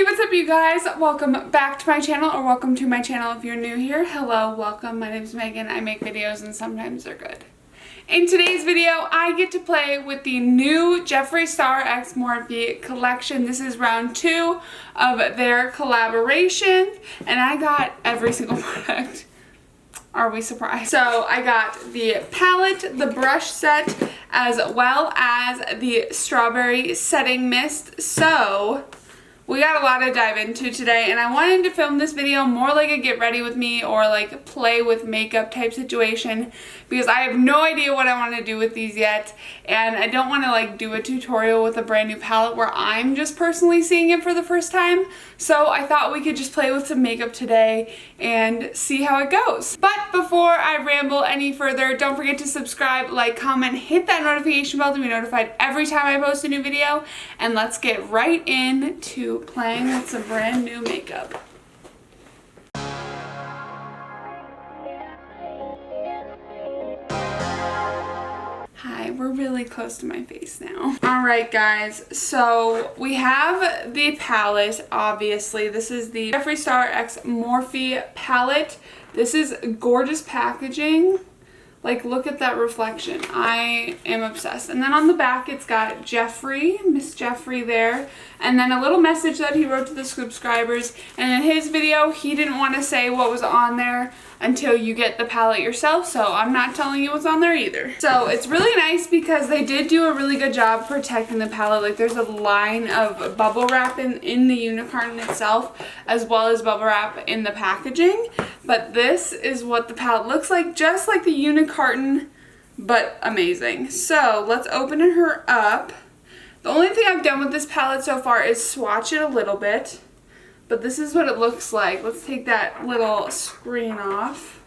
Hey, what's up you guys? Welcome back to my channel, or welcome to my channel if you're new here. Hello, welcome. My name is Megan. I make videos and sometimes they're good. In today's video, I get to play with the new Jeffree Star x Morphe Collection. This is round 2 of their collaboration, and I got every single product. Are we surprised? So I got the palette, the brush set, as well as the strawberry setting mist. So we got a lot to dive into today, and I wanted to film this video more like a get ready with me or like play with makeup type situation, because I have no idea what I want to do with these yet, and I don't want to like do a tutorial with a brand new palette where I'm just personally seeing it for the first time. So I thought we could just play with some makeup today and see how it goes. But before I ramble any further, don't forget to subscribe, like, comment, hit that notification bell to be notified every time I post a new video, and let's get right into playing with some brand new makeup. Hi, we're really close to my face now. Alright guys, so we have the palette, obviously. This is the Jeffree Star x Morphe palette. This is gorgeous packaging. Like, look at that reflection. I am obsessed. And then on the back, it's got Jeffree, Miss Jeffree there, and then a little message that he wrote to the subscribers. And in his video, he didn't want to say what was on there until you get the palette yourself, so I'm not telling you what's on there either. So it's really nice because they did do a really good job protecting the palette. Like, there's a line of bubble wrap in the unicorn itself, as well as bubble wrap in the packaging. But this is what the palette looks like, just like the unicorn, but amazing. So let's open her up. The only thing I've done with this palette so far is swatch it a little bit. But this is what it looks like. Let's take that little screen off.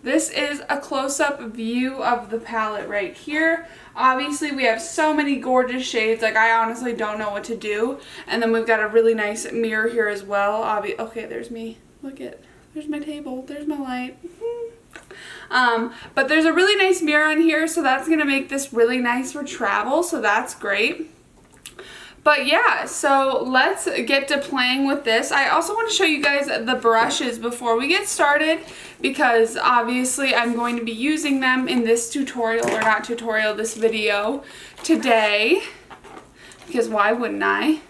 This is a close-up view of the palette right here. Obviously, we have so many gorgeous shades. Like, I honestly don't know what to do. And then we've got a really nice mirror here as well. Okay, there's me. Look at, there's my table. There's my light. But there's a really nice mirror on here, so that's going to make this really nice for travel. So that's great. But yeah, so let's get to playing with this. I also want to show you guys the brushes before we get started, because obviously I'm going to be using them in this tutorial, or not tutorial, this video today, because why wouldn't I?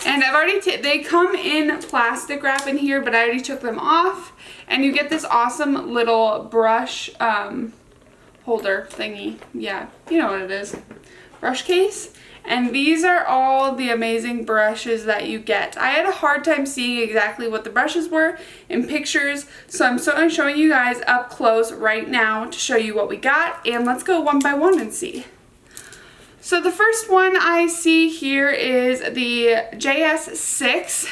And I've already, they come in plastic wrap in here, but I already took them off, and you get this awesome little brush holder thingy. Yeah, you know what it is. Brush case. And these are all the amazing brushes that you get. I had a hard time seeing exactly what the brushes were in pictures, so I'm showing you guys up close right now to show you what we got, and let's go one by one and see. So the first one I see here is the JS6.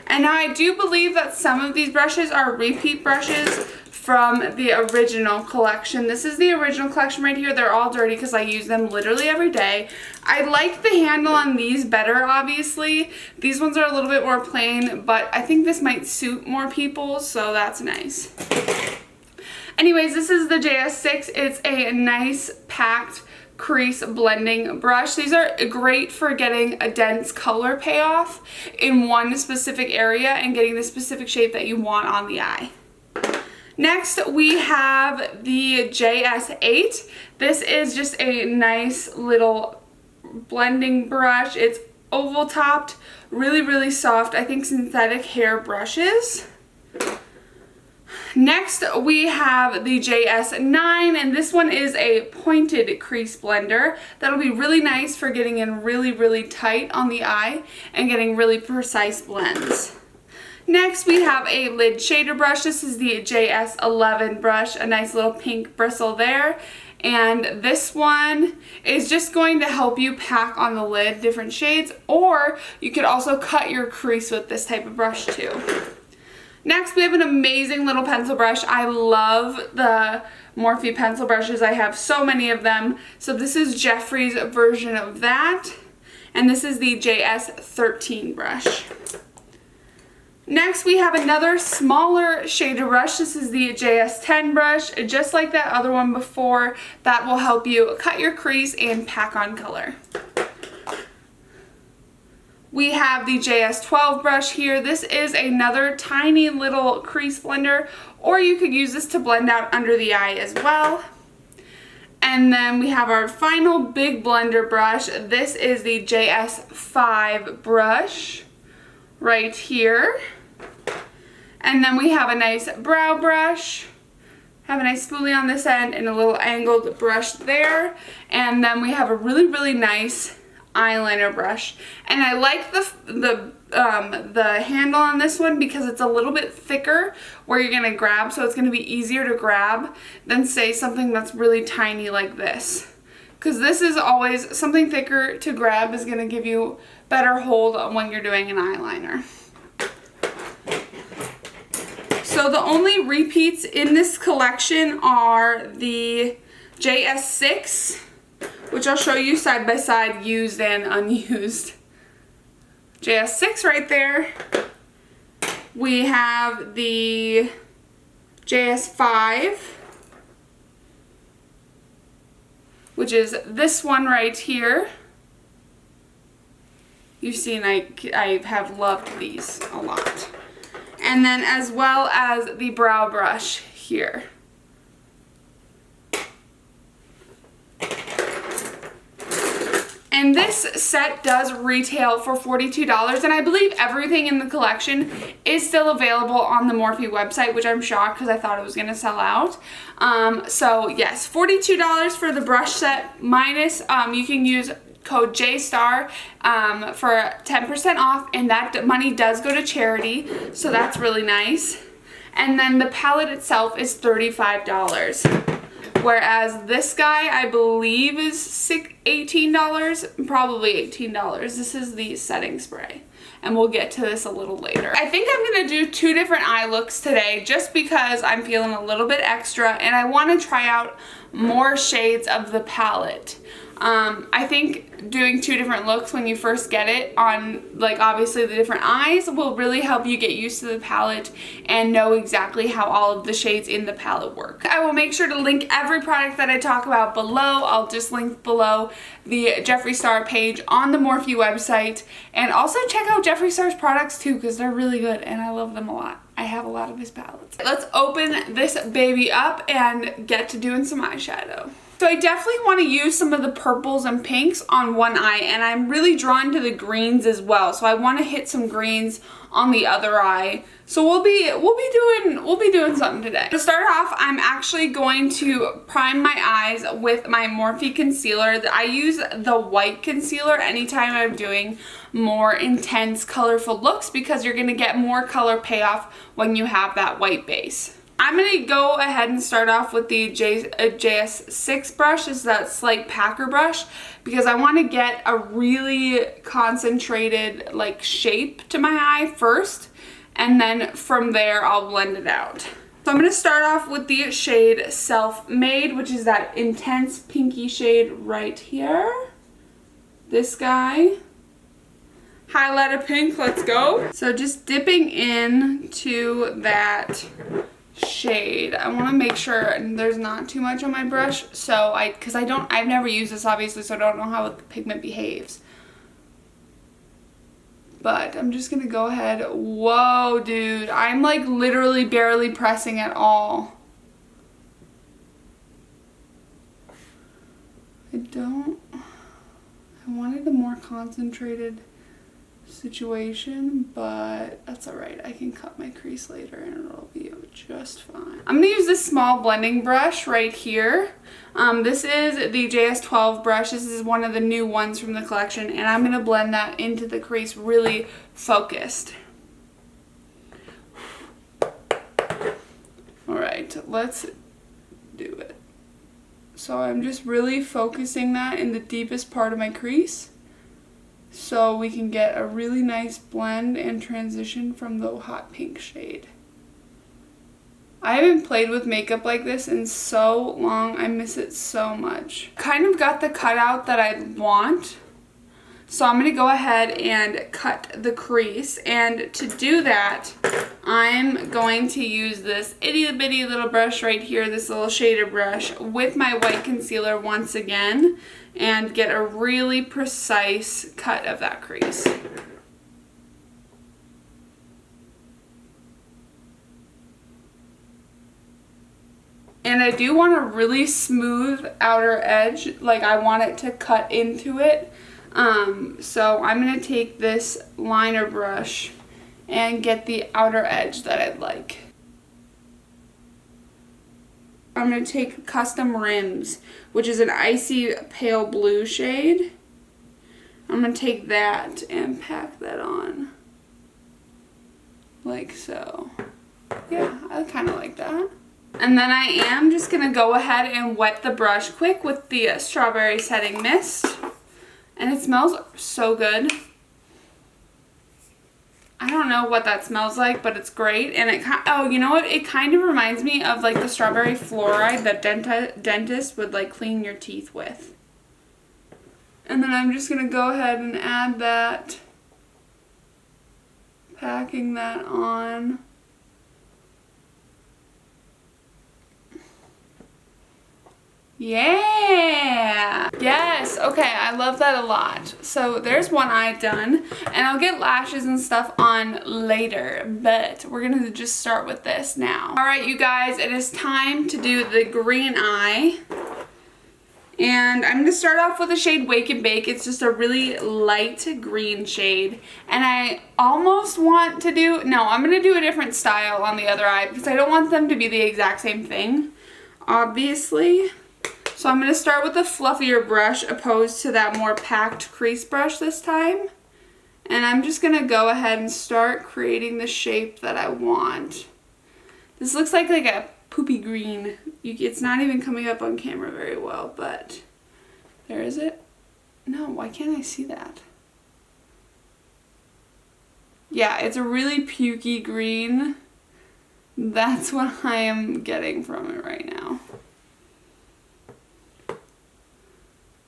And now I do believe that some of these brushes are repeat brushes from the original collection. This is the original collection right here. They're all dirty because I use them literally every day. I like the handle on these better, obviously. These ones are a little bit more plain, but I think this might suit more people, so that's nice. Anyways, this is the JS6. It's a nice packed crease blending brush. These are great for getting a dense color payoff in one specific area and getting the specific shape that you want on the eye. Next, we have the JS8. This is just a nice little blending brush. It's oval topped, really, really soft. I think synthetic hair brushes. Next, we have the JS9, and this one is a pointed crease blender. That'll be really nice for getting in really, really tight on the eye and getting really precise blends. Next, we have a lid shader brush. This is the JS11 brush, a nice little pink bristle there. And this one is just going to help you pack on the lid different shades, or you could also cut your crease with this type of brush too. Next, we have an amazing little pencil brush. I love the Morphe pencil brushes. I have so many of them. So this is Jeffree's version of that. And this is the JS13 brush. Next, we have another smaller shader brush. This is the JS10 brush, just like that other one before. That will help you cut your crease and pack on color. We have the JS12 brush here. This is another tiny little crease blender, or you could use this to blend out under the eye as well. And then we have our final big blender brush. This is the JS5 brush right here. And then we have a nice brow brush. Have a nice spoolie on this end and a little angled brush there. And then we have a really, really nice eyeliner brush. And I like the handle on this one because it's a little bit thicker where you're gonna grab, so it's gonna be easier to grab than say something that's really tiny like this. Because this is always, something thicker to grab is gonna give you better hold when you're doing an eyeliner. So the only repeats in this collection are the JS6, which I'll show you side by side, used and unused. JS6 right there. We have the JS5, which is this one right here. You've seen I have loved these a lot. And then as well as the brow brush here. And this set does retail for $42, and I believe everything in the collection is still available on the Morphe website, which I'm shocked because I thought it was going to sell out. So yes, $42 for the brush set minus, you can use code JSTAR for 10% off, and that money does go to charity, so that's really nice. And then the palette itself is $35. Whereas this guy, I believe, is $18, probably $18. This is the setting spray, and we'll get to this a little later. I think I'm gonna do 2 different eye looks today just because I'm feeling a little bit extra and I wanna try out more shades of the palette. I think doing 2 different looks when you first get it on, like, obviously the different eyes will really help you get used to the palette and know exactly how all of the shades in the palette work. I will make sure to link every product that I talk about below. I'll just link below the Jeffree Star page on the Morphe website, and also check out Jeffree Star's products too because they're really good and I love them a lot. I have a lot of his palettes. Let's open this baby up and get to doing some eyeshadow. So I definitely want to use some of the purples and pinks on one eye, and I'm really drawn to the greens as well. So I want to hit some greens on the other eye. So we'll be doing something today. To start off, I'm actually going to prime my eyes with my Morphe concealer. I use the white concealer anytime I'm doing more intense, colorful looks because you're going to get more color payoff when you have that white base. I'm going to go ahead and start off with the JS6 brush. This is that slight packer brush because I want to get a really concentrated like shape to my eye first, and then from there I'll blend it out. So I'm going to start off with the shade Self-Made, which is that intense pinky shade right here. This guy. Highlighter pink, let's go. So just dipping into that shade. I want to make sure there's not too much on my brush, so I've never used this obviously, so I don't know how the pigment behaves. But I'm just gonna go ahead. Whoa, dude, I'm like literally barely pressing at all. I wanted a more concentrated situation, but that's alright. I can cut my crease later and it'll be just fine. I'm gonna use this small blending brush right here. This is the JS12 brush. This is one of the new ones from the collection, and I'm gonna blend that into the crease really focused. Alright, let's do it. So I'm just really focusing that in the deepest part of my crease, so we can get a really nice blend and transition from the hot pink shade. I haven't played with makeup like this in so long. I miss it so much. Kind of got the cutout that I want. So I'm going to go ahead and cut the crease. And to do that, I'm going to use this itty bitty little brush right here, this little shader brush, with my white concealer once again. and get a really precise cut of that crease. And I do want a really smooth outer edge, like I want it to cut into it. So I'm going to take this liner brush and get the outer edge that I'd like. I'm going to take Custom Rims, which is an icy pale blue shade. I'm going to take that and pack that on. Like so. Yeah, I kind of like that. And then I am just going to go ahead and wet the brush quick with the Strawberry Setting Mist. And it smells so good. I don't know what that smells like, but it's great. And it oh, you know what? It kind of reminds me of like the strawberry fluoride that dentists would like clean your teeth with. And then I'm just going to go ahead and add that. Packing that on. Yeah! Yes, okay, I love that a lot. So there's one eye done, and I'll get lashes and stuff on later, but we're gonna just start with this now. Alright, you guys, it is time to do the green eye. And I'm gonna start off with the shade Wake and Bake. It's just a really light green shade. And I almost want to do, no, I'm gonna do a different style on the other eye because I don't want them to be the exact same thing, obviously. So I'm going to start with a fluffier brush opposed to that more packed crease brush this time. And I'm just going to go ahead and start creating the shape that I want. This looks like a poopy green. It's not even coming up on camera very well, but there is it. No, why can't I see that? Yeah, it's a really pukey green. That's what I am getting from it right now.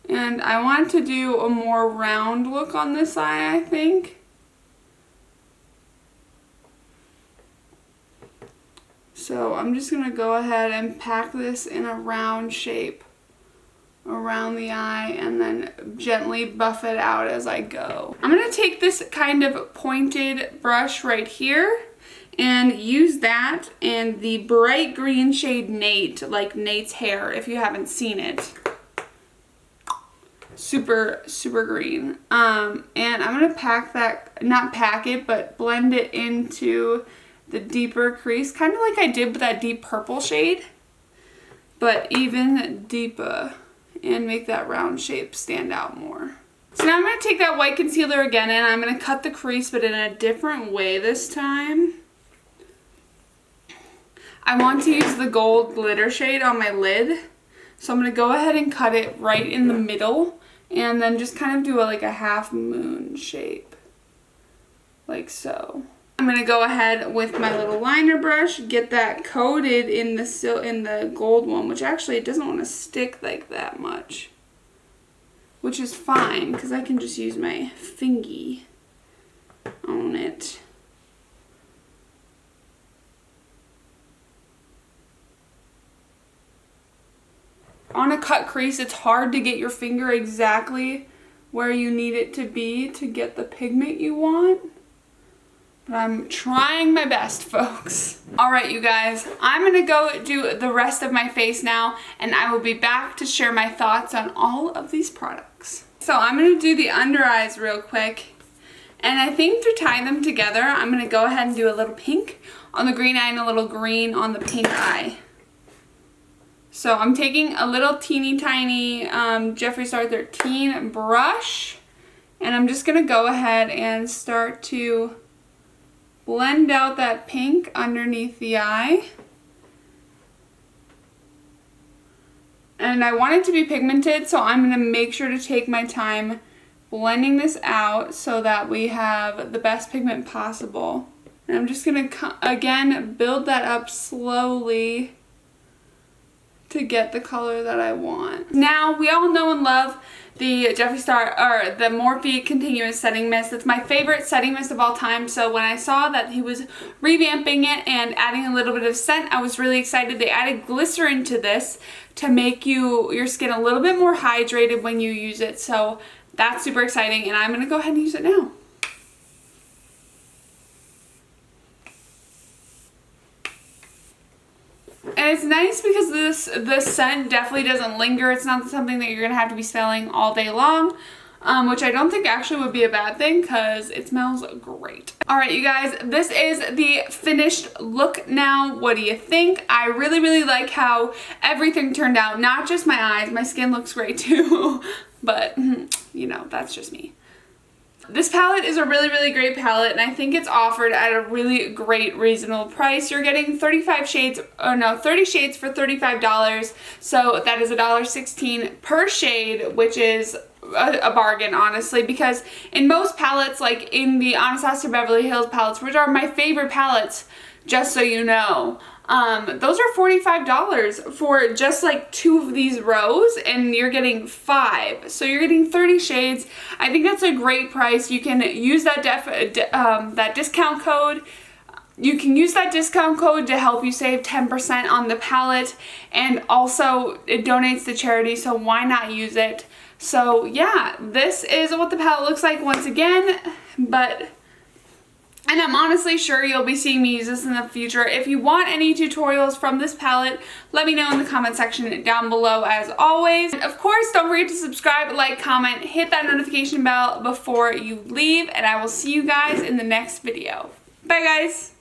And I want to do a more round look on this eye, I think. So I'm just going to go ahead and pack this in a round shape around the eye and then gently buff it out as I go. I'm going to take this kind of pointed brush right here and use that and the bright green shade Nate, like Nate's hair if you haven't seen it. Super green. And I'm going to pack that, not pack it, but blend it into the deeper crease, kind of like I did with that deep purple shade, but even deeper, and make that round shape stand out more. So now I'm going to take that white concealer again and I'm going to cut the crease, but in a different way this time. I want to use the gold glitter shade on my lid, so I'm going to go ahead and cut it right in the middle. And then just kind of do like a half moon shape, like so. I'm gonna go ahead with my little liner brush, get that coated in the gold one, which actually it doesn't want to stick like that much, which is fine because I can just use my fingy on it. On a cut crease, it's hard to get your finger exactly where you need it to be to get the pigment you want. But I'm trying my best, folks. Alright, you guys, I'm going to go do the rest of my face now, and I will be back to share my thoughts on all of these products. So I'm going to do the under eyes real quick. And I think to tie them together, I'm going to go ahead and do a little pink on the green eye and a little green on the pink eye. So I'm taking a little teeny tiny Jeffree Star 13 brush, and I'm just going to go ahead and start to blend out that pink underneath the eye. And I want it to be pigmented, so I'm going to make sure to take my time blending this out so that we have the best pigment possible. And I'm just going to, again, build that up slowly to get the color that I want. Now, we all know and love the Jeffree Star, or the Morphe Continuous Setting Mist. It's my favorite setting mist of all time, so when I saw that he was revamping it and adding a little bit of scent, I was really excited. They added glycerin to this to make your skin a little bit more hydrated when you use it, so that's super exciting, and I'm going to go ahead and use it now. And it's nice because this scent definitely doesn't linger. It's not something that you're going to have to be smelling all day long, which I don't think actually would be a bad thing because it smells great. Alright, you guys, this is the finished look now. What do you think? I really, really like how everything turned out. Not just my eyes. My skin looks great too. But, you know, that's just me. This palette is a really, really great palette, and I think it's offered at a really great, reasonable price. You're getting 30 shades for $35, so that is $1.16 per shade, which is a bargain, honestly, because in most palettes, like in the Anastasia Beverly Hills palettes, which are my favorite palettes, just so you know, those are $45 for just like 2 of these rows, and you're getting 5. So you're getting 30 shades. I think that's a great price. You can use that that discount code. You can use that discount code to help you save 10% on the palette, and also it donates to charity, so why not use it? So yeah, this is what the palette looks like once again, and I'm honestly sure you'll be seeing me use this in the future. If you want any tutorials from this palette, let me know in the comment section down below as always. And of course, don't forget to subscribe, like, comment, hit that notification bell before you leave, and I will see you guys in the next video. Bye guys!